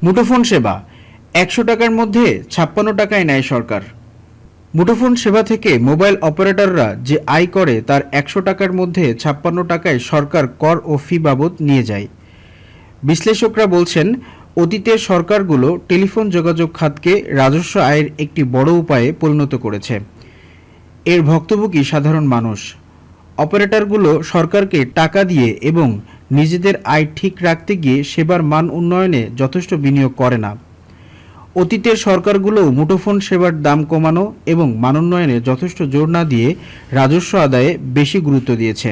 মুঠোফোন সেবা ১০০ টাকার মধ্যে ৫৬ টাকায় নেয় সরকার। মুঠোফোন সেবা থেকে মোবাইল অপারেটররা যে আয় করে তার ১০০ টাকার মধ্যে ৫৬ টাকায় সরকার কর ও ফি বাবদ নিয়ে যায়। বিশ্লেষকরা বলছেন, অতীতের সরকারগুলো টেলিফোন যোগাযোগ খাতকে রাজস্ব আয়ের একটি বড় উপায়ে পরিণত করেছে। এর ভুক্তভোগী সাধারণ মানুষ। অপারেটরগুলো সরকারকে টাকা দিয়ে এবং নিজেদের আয় ঠিক রাখতে গিয়ে সেবার মান উন্নয়নে যথেষ্ট বিনিয়োগ করে না। অতীতের সরকারগুলোও মুঠোফোন সেবার দাম কমানো এবং মানোন্নয়নে যথেষ্ট জোর না দিয়ে রাজস্ব আদায়ে বেশি গুরুত্ব দিয়েছে।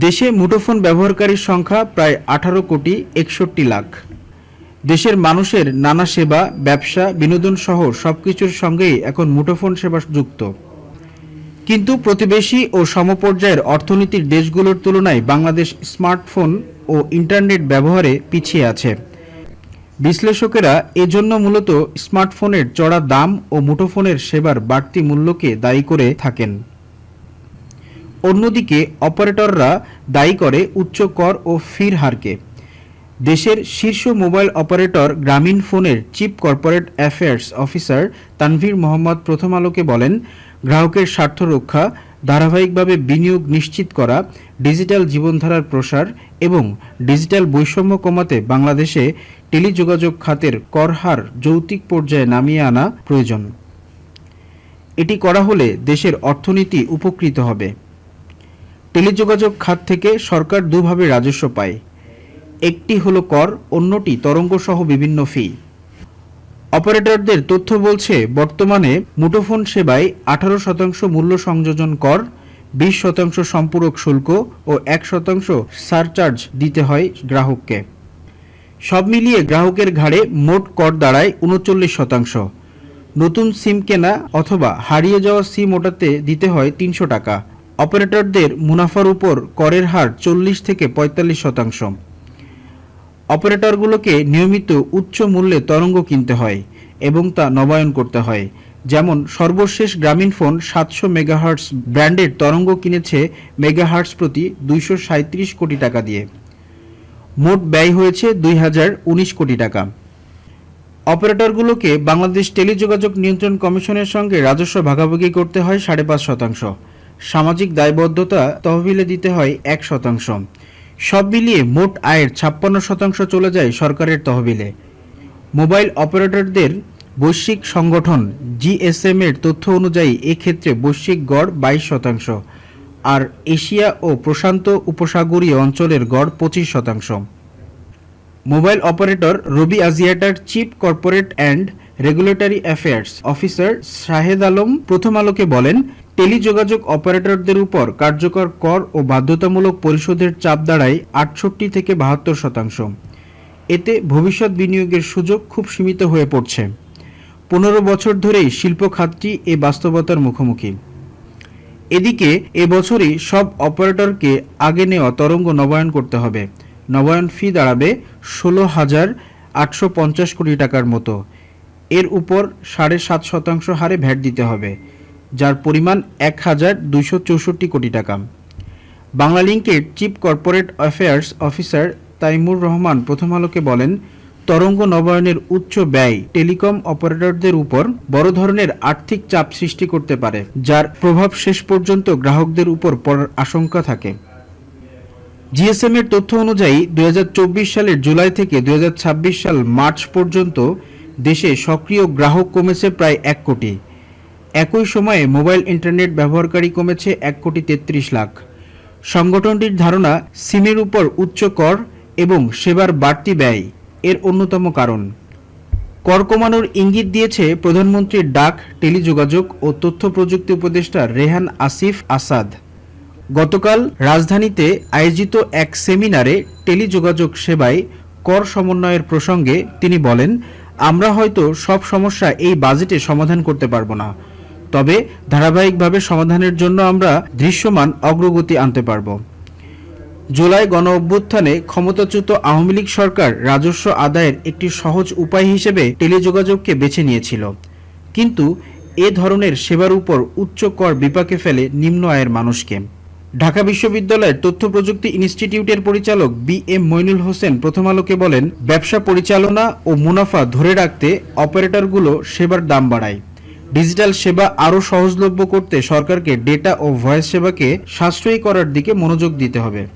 দেশে মুঠোফোন ব্যবহারকারীর সংখ্যা প্রায় ১৮,৬১,০০,০০০। দেশের মানুষের নানা সেবা, ব্যবসা, বিনোদন সহ সবকিছুর সঙ্গেই এখন মুঠোফোন সেবা যুক্ত। কিন্তু প্রতিবেশী ও সমপর্যায়ের অর্থনীতির দেশগুলোর তুলনায় বাংলাদেশ স্মার্টফোন ও ইন্টারনেট ব্যবহারে পিছিয়ে আছে। বিশ্লেষকেরা এজন্য মূলত স্মার্টফোনের চড়া দাম ও মুঠোফোনের সেবার বাড়তি মূল্যকে দায়ী করে থাকেন। অন্যদিকে অপারেটররা দায়ী করে উচ্চ কর ও ফির হারকে। দেশের শীর্ষ মোবাইল অপারেটর গ্রামীণ ফোনের chief corporate affairs officer Tanvir Mohammad প্রথম আলোকে বলেন, গ্রাহকের স্বার্থ রক্ষা, ধারাবাহিকভাবে বিনিয়োগ নিশ্চিত করা, ডিজিটাল জীবনধারার প্রসার এবং ডিজিটাল বৈষম্য কমাতে বাংলাদেশে টেলিযোগাযোগ খাতের কর হার যৌক্তিক পর্যায়ে নামিয়ে আনা প্রয়োজন। এটি করা হলে দেশের অর্থনীতি উপকৃত হবে। টেলিযোগাযোগ খাত থেকে সরকার দুভাবে রাজস্ব পায়। একটি হলো কর, অন্যটি তরঙ্গসহ বিভিন্ন ফি। অপারেটরদের তথ্য বলছে, বর্তমানে মুঠোফোন সেবায় ১৮% মূল্য সংযোজন কর, ২০% সম্পূরক শুল্ক ও ১% সারচার্জ দিতে হয় গ্রাহককে। সব মিলিয়ে গ্রাহকের ঘাড়ে মোট কর দাঁড়ায় ৩৯%। নতুন সিম কেনা অথবা হারিয়ে যাওয়া সিম ওঠাতে দিতে হয় ৩০০ টাকা। অপারেটরদের মুনাফার উপর করের হার ৪০ থেকে ৪৫%। অপারেটরগুলোকে নিয়মিত উচ্চ মূল্যে তরঙ্গ কিনতে হয় এবং তা নবায়ন করতে হয়। যেমন সর্বশেষ গ্রামীণফোন ৭০০ মেগাহার্টজ ব্র্যান্ডের তরঙ্গ কিনেছে মেগাহার্টজ প্রতি ২৩৭ কোটি টাকা দিয়ে। মোট ব্যয় হয়েছে ২০১৯ কোটি টাকা। অপারেটরগুলোকে বাংলাদেশ টেলিযোগাযোগ নিয়ন্ত্রণ কমিশনের সঙ্গে রাজস্ব ভাগাভাগি করতে হয় ৫.৫%। সামাজিক দায়বদ্ধতা তহবিলে দিতে হয় ১%। সব মিলিয়ে মোট আয়ের ৫৬% চলে যায় সরকারের তহবিলে। মোবাইল অপারেটরদের বৈশ্বিক সংগঠন জিএসএম এর তথ্য অনুযায়ী এক্ষেত্রে বৈশ্বিক গড় ২২%, আর এশিয়া ও প্রশান্ত উপসাগরীয় অঞ্চলের গড় ২৫%। মোবাইল অপারেটর রবি আজিয়াটার chief corporate and regulatory affairs officer Shahed Alam প্রথম আলোকে বলেন, টেলিযোগাযোগ অপারেটরদের উপর কার্যকর কর ও বাধ্যতামূলক পরিশোধের চাপ দাঁড়ায় ৬৮ থেকে ৭২%। এতে ভবিষ্যৎ বিনিয়োগের সুযোগ খুব সীমিত হয়ে পড়ছে। ১৫ বছর ধরেই শিল্প খাতটি এ বাস্তবতার মুখোমুখি। এদিকে এবছরই সব অপারেটরকে আগে নেওয়া তরঙ্গ নবায়ন করতে হবে। নবায়ন ফি দাঁড়াবে ১৬,৮৫০ কোটি টাকার মতো। এর উপর ৭.৫% হারে ভ্যাট দিতে হবে, যার পরিমাণ ১,২৬৪ কোটি টাকা। বাংলালিংকের chief corporate affairs officer Taimur Rahman প্রথম আলোকে বলেন, তরঙ্গ নবায়নের উচ্চ ব্যয় টেলিকম অপারেটরদের উপর বড় ধরনের আর্থিক চাপ সৃষ্টি করতে পারে, যার প্রভাব শেষ পর্যন্ত গ্রাহকদের উপর পড়ার আশঙ্কা থাকে। জিএসএম এর তথ্য অনুযায়ী ২০২৪ সালের জুলাই থেকে ২০২৬ সাল মার্চ পর্যন্ত দেশে সক্রিয় গ্রাহক কমেছে প্রায় ১ কোটি। একই সময়ে মোবাইল ইন্টারনেট ব্যবহারকারী কমেছে ১,৩৩,০০,০০০। সংগঠনটির ধারণা, সিমের উপর উচ্চ কর এবং সেবার বাড়তি ব্যয় এর অন্যতম কারণ। কর কমানোর ইঙ্গিত দিয়েছে প্রধানমন্ত্রীর ডাক, টেলিযোগাযোগ ও তথ্য প্রযুক্তি উপদেষ্টা রেহান আসিফ আসাদ। গতকাল রাজধানীতে আয়োজিত এক সেমিনারে টেলিযোগাযোগ সেবায় কর সমন্বয়ের প্রসঙ্গে তিনি বলেন, আমরা হয়তো সব সমস্যা এই বাজেটে সমাধান করতে পারব না, তবে ধারাবাহিকভাবে সমাধানের জন্য আমরা দৃশ্যমান অগ্রগতি আনতে পারব। জুলাই গণ অভ্যুত্থানে ক্ষমতাচ্যুত আওয়ামী লীগ সরকার রাজস্ব আদায়ের একটি সহজ উপায় হিসেবে টেলিযোগাযোগকে বেছে নিয়েছিল, কিন্তু এ ধরনের সেবার উপর উচ্চ কর বিপাকে ফেলে নিম্ন আয়ের মানুষকে। ঢাকা বিশ্ববিদ্যালয়ের তথ্য প্রযুক্তি ইনস্টিটিউটের পরিচালক বি.এম. মইনুল হোসেন প্রথম আলোকে বলেন, ব্যবসা পরিচালনা ও মুনাফা ধরে রাখতে অপারেটরগুলো সেবার দাম বাড়ায়। ডিজিটাল সেবা আরও সহজলভ্য করতে সরকারকে ডেটা ও ভয়েস সেবাকে সাশ্রয়ী করার দিকে মনোযোগ দিতে হবে।